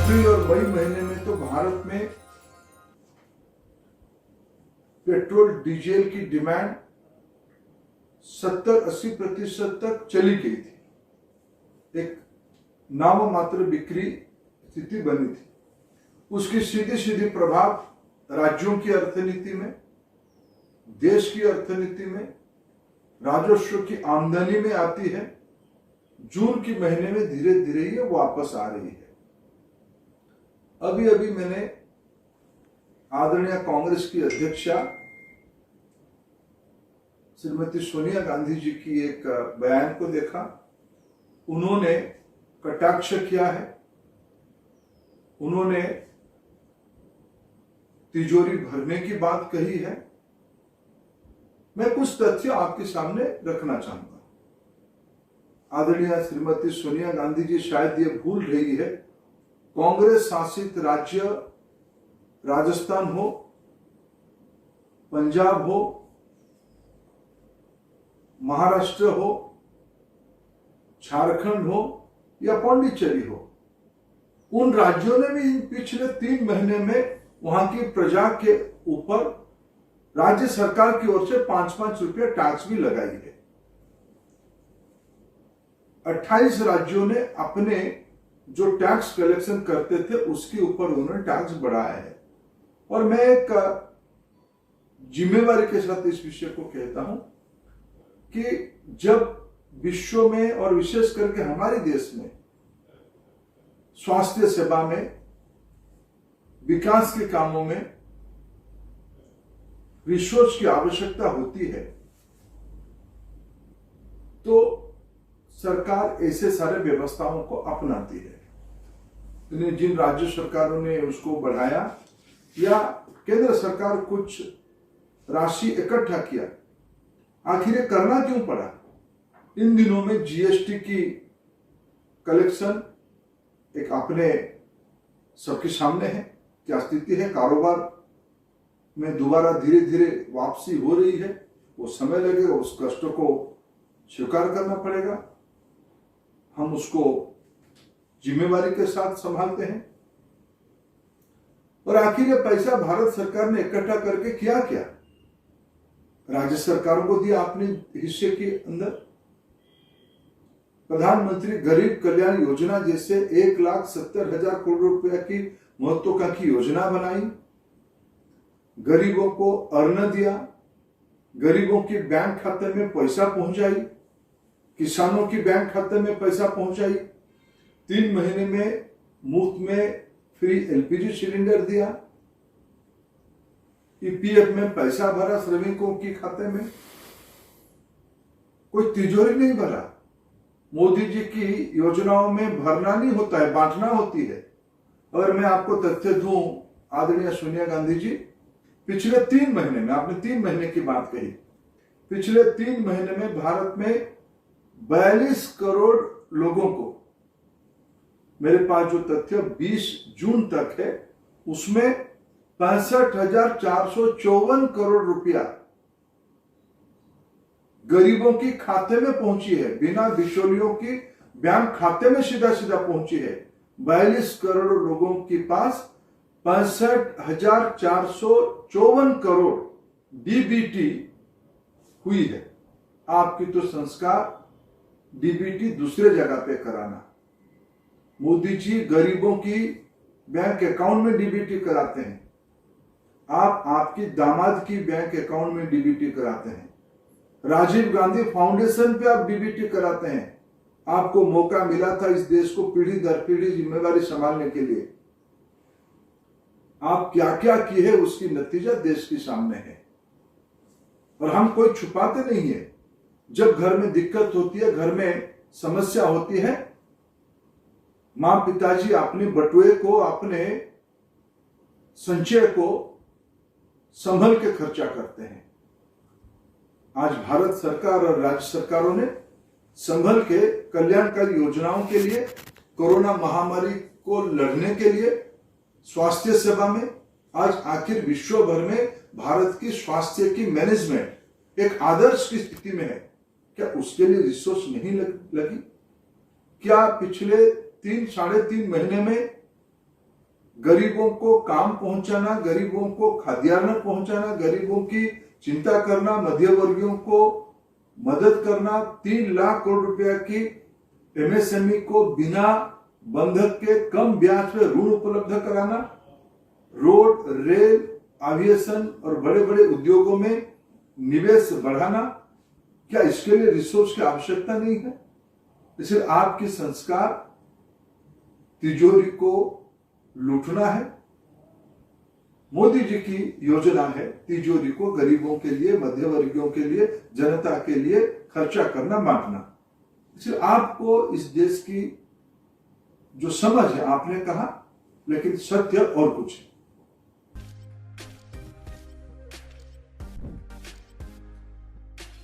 अप्रैल और मई महीने में तो भारत में पेट्रोल डीजल की डिमांड 70-80% तक चली गई थी। एक नाम मात्र बिक्री स्थिति बनी थी। उसकी सीधे सीधे प्रभाव राज्यों की अर्थनीति में, देश की अर्थनीति में, राजस्व की आमदनी में आती है। जून के महीने में धीरे धीरे ये वापस आ रही है। अभी अभी मैंने आदरणीय कांग्रेस की अध्यक्षा श्रीमती सोनिया गांधी जी की एक बयान को देखा। उन्होंने कटाक्ष किया है, उन्होंने तिजोरी भरने की बात कही है। मैं कुछ तथ्य आपके सामने रखना चाहूंगा। आदरणीय श्रीमती सोनिया गांधी जी शायद ये भूल रही है, कांग्रेस शासित राज्य राजस्थान हो, पंजाब हो, महाराष्ट्र हो, झारखंड हो या पांडिचेरी हो, उन राज्यों ने भी पिछले 3 महीने में वहां की प्रजा के ऊपर राज्य सरकार की ओर से 5-5 रुपये टैक्स भी लगाई है। 28 राज्यों ने अपने जो टैक्स कलेक्शन करते थे उसके ऊपर उन्होंने टैक्स बढ़ाया है। और मैं एक जिम्मेवारी के साथ इस विषय को कहता हूं कि जब विश्व में और विशेष करके हमारे देश में स्वास्थ्य सेवा में, विकास के कामों में रिसोर्स की आवश्यकता होती है, तो सरकार ऐसे सारे व्यवस्थाओं को अपनाती है। जिन राज्य सरकारों ने उसको बढ़ाया या केंद्र सरकार कुछ राशि इकट्ठा किया, आखिर ये करना क्यों पड़ा? इन दिनों में जीएसटी की कलेक्शन एक अपने सबके सामने है। क्या स्थिति है? कारोबार में दोबारा धीरे धीरे वापसी हो रही है। वो समय लगेगा, उस कष्ट को स्वीकार करना पड़ेगा। हम उसको जिम्मेवारी के साथ संभालते हैं। और आखिर ये पैसा भारत सरकार ने इकट्ठा करके किया क्या? राज्य सरकारों को दिया अपने हिस्से के अंदर। प्रधानमंत्री गरीब कल्याण योजना जैसे 1,70,000 करोड़ रुपया की महत्वाकांक्षी योजना बनाई, गरीबों को अन्न दिया, गरीबों की बैंक खाते में पैसा पहुंचाई, किसानों की बैंक खाते में पैसा पहुंचाई, 3 महीने में मुफ्त में फ्री एलपीजी सिलेंडर दिया, ईपीएफ में पैसा भरा श्रमिकों की खाते में। कोई तिजोरी नहीं भरा। मोदी जी की योजनाओं में भरना नहीं होता है, बांटना होती है। अगर मैं आपको तथ्य दूं, आदरणीय सोनिया गांधी जी पिछले 3 महीने में, आपने 3 महीने की बात कही, पिछले 3 महीने में भारत में 42 करोड़ लोगों को, मेरे पास जो तथ्य 20 जून तक है उसमें 65,454 करोड़ रुपया गरीबों की खाते में पहुंची है, बिना बिचौलियों की बैंक खाते में सीधा सीधा पहुंची है। 42 करोड़ लोगों के पास 65,454 करोड़ डीबीटी हुई है। आपकी तो संस्कार डीबीटी दूसरे जगह पे कराना। मोदी जी गरीबों की बैंक अकाउंट में डीबीटी कराते हैं, आपकी दामाद की बैंक अकाउंट में डीबीटी कराते हैं, राजीव गांधी फाउंडेशन पे आप डीबीटी कराते हैं। आपको मौका मिला था इस देश को पीढ़ी दर पीढ़ी जिम्मेवारी संभालने के लिए। आप क्या क्या किए हैं उसकी नतीजा देश के सामने है। और हम कोई छुपाते नहीं है। जब घर में दिक्कत होती है, घर में समस्या होती है, मां पिताजी अपने बटुए को, अपने संचय को संभल के खर्चा करते हैं। आज भारत सरकार और राज्य सरकारों ने संभल के कल्याणकारी योजनाओं के लिए, कोरोना महामारी को लड़ने के लिए, स्वास्थ्य सेवा में, आज आखिर विश्व भर में भारत की स्वास्थ्य की मैनेजमेंट एक आदर्श की स्थिति में है। क्या उसके लिए रिसोर्स नहीं लगी? क्या पिछले 3-3.5 महीने में गरीबों को काम पहुंचाना, गरीबों को खाद्यान्न पहुंचाना, गरीबों की चिंता करना, मध्यवर्गीयों को मदद करना, 3 लाख करोड़ रुपया की एमएसएमई को बिना बंधक के कम ब्याज पे ऋण उपलब्ध कराना, रोड, रेल, एविएशन और बड़े बड़े उद्योगों में निवेश बढ़ाना, क्या इसके लिए रिसोर्स की आवश्यकता नहीं है? इसलिए आपकी संस्कार तिजोरी को लूटना है। मोदी जी की योजना है तिजोरी को गरीबों के लिए, मध्यवर्गीयों के लिए, जनता के लिए खर्चा करना, बांटना। इसलिए आपको इस देश की जो समझ है, आपने कहा, लेकिन सत्य और कुछ है।